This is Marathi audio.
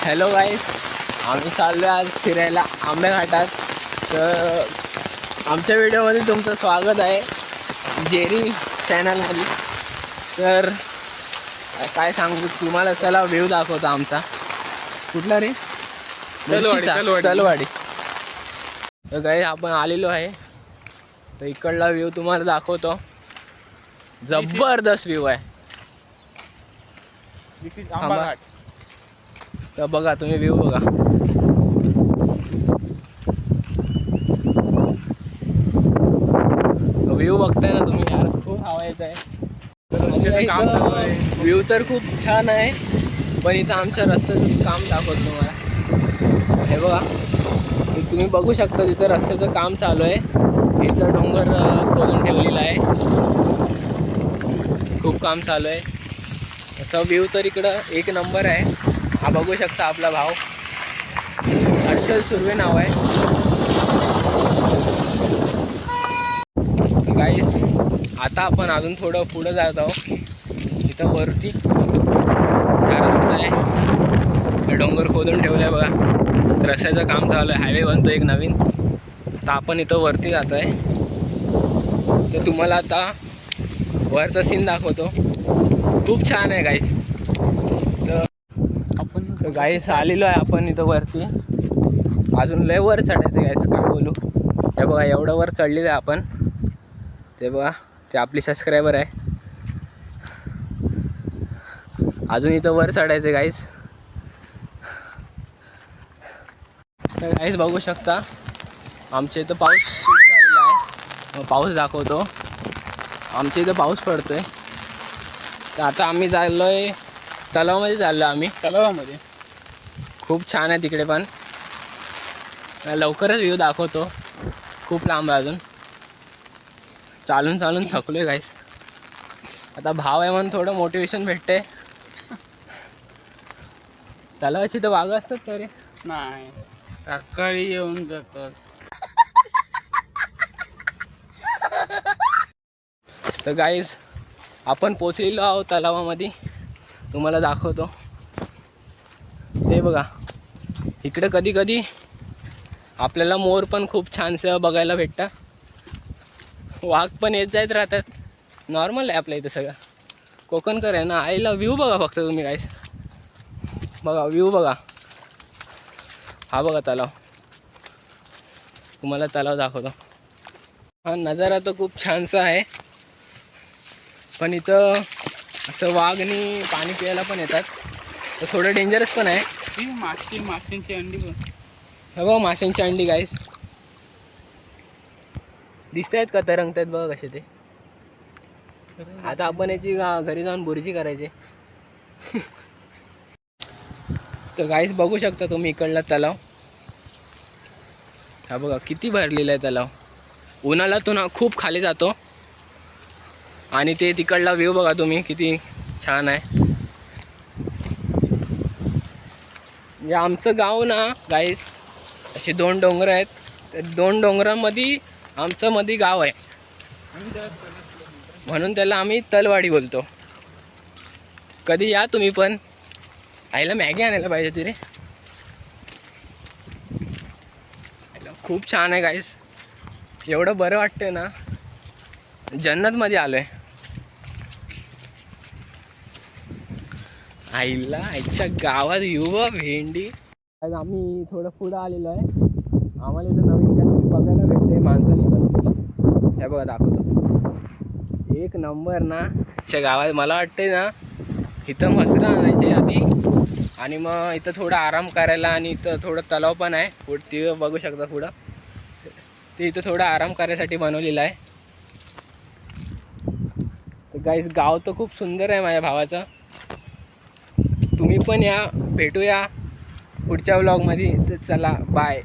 हॅलो गाईस, आम्ही चाललो आहे आज फिरायला आंबेघाटात. तर आमच्या व्हिडिओमध्ये तुमचं स्वागत आहे जेरी चॅनलमध्ये. तर काय सांगू तुम्हाला, चला व्ह्यू दाखवतो आमचा. कुठला रे? तलवाडी. तर गाईस आपण आलेलो आहे, तर इकडला व्ह्यू तुम्हाला दाखवतो. जबरदस्त व्ह्यू आहे. तर बघा तुम्ही व्ह्यू बघा. व्ह्यू बघताय ना तुम्ही यार, खूप हवा येत आहे. व्ह्यू तर खूप छान आहे, पण इथं आमच्या रस्त्याचं काम दाखवतो तुम्हाला. हे बघा, तुम्ही बघू शकता तिथं रस्त्याचं काम चालू आहे. इथं डोंगर खोदून ठेवलेला आहे, खूप काम चालू आहे. असं व्ह्यू तर इकडं एक नंबर आहे. हा बघू शकता आपला भाव हर्षल सुर्वे नाव आहे. गाईस आता आपण अजून थोडं पुढं जात आहोत. इथं वरती हा रस्ता आहे, हे डोंगर खोदून ठेवलं आहे बघा. रस्त्याचं काम चालू आहे, हायवे बनतो एक नवीन. तर आपण इथं वरती जातो आहे. तर तुम्हाला आता वरचा सीन दाखवतो, खूप छान आहे गाईस. तर गाईस आलेलो आहे आपण इथं वरती. अजून लय वर चढायचं गाईस, काय बोलू. हे बघा एवढं वर चढलेलं आहे आपण. ते बघा, ते आपली सबस्क्रायबर आहे. अजून इथं वर चढायचं गाईस. तर गाईस बघू शकता आमच्या इथं पाऊस सुरू झालेला आहे. पाऊस दाखवतो, आमच्या इथं पाऊस पडतोय. तर आता आम्ही चाललो आहे तलावामध्ये. चाललो आम्ही तलावामध्ये, खूप छान आहे तिकडे. पण लवकरच व्ह्यू दाखवतो, खूप लांब आहे अजून. चालून चालून थकलोय गाईस. आता भाव आहे म्हणून थोडं मोटिवेशन भेटते. तलावाची तर वाघ असतात का रे? नाही, सकाळी येऊन जातात. तर गाईस आपण पोचलेलो आहोत तलावामध्ये, तुम्हाला दाखवतो. ते बघा, इकडे कधी कधी आपल्याला मोर पण खूप छानसं बघायला भेटतं. वाघ पण येत जात राहतात, नॉर्मल आहे आपल्या इथं सगळं. कोकणकर आहे ना. आईला व्ह्यू बघा फक्त तुम्ही गाईस, बघा व्ह्यू बघा. हा बघा तलाव, तुम्हाला तलाव दाखवतो. हा नजारा तर खूप छानसा आहे, पण इथं असं वाघनी पाणी प्यायला पण येतात, तर थोडं डेंजरस पण आहे. माशांची अंडी पण. हे बघा माशांची अंडी गाईस, दिसत आहेत का? तरंगतात बघा कसे ते. आता आपण याची घरी जाऊन बुर्जी करायची. तर गाईस बघू शकता तुम्ही इकडला तलाव. हा बघा किती भरलेला आहे तलाव. उन्हाळ्यातून खूप खाली जातो. आणि ते तिकडला व्ह्यू बघा तुम्ही, किती छान आहे. म्हणजे आमचं गाव ना गाईस, असे दोन डोंगर आहेत. त्या दोन डोंगरांमध्ये आमचं मध्ये गाव आहे, म्हणून त्याला आम्ही तलवाडी बोलतो. कधी या तुम्ही पण. आईला मॅगी आणायला पाहिजे ती रे. खूप छान आहे गाईस, एवढं बरं वाटतं ना, जन्नतमध्ये आलो आहे. आईच्या गावात युवा भेंडी. आज आम्ही थोडं पुढं आलेलो आहे. आम्हाला इथं नवीन काहीतरी बघायला भेटते, माणसाने बनवलेलं. हे बघा दाखवतो, एक नंबर ना. आजच्या गावात मला वाटते ना, इथं मसरं आणायचे आधी, आणि मग इथं थोडं आराम करायला. आणि इथं थोडं तलाव पण आहे पुढं, ते बघू शकता पुढं. ते इथं थोडं आराम करायसाठी बनवलेलं आहे. तर गाईस गाव तर खूप सुंदर आहे माझ्या भावाचं. तुम्ही पण या, भेटूया पुढच्या व्लॉगमध्ये. तर चला बाय.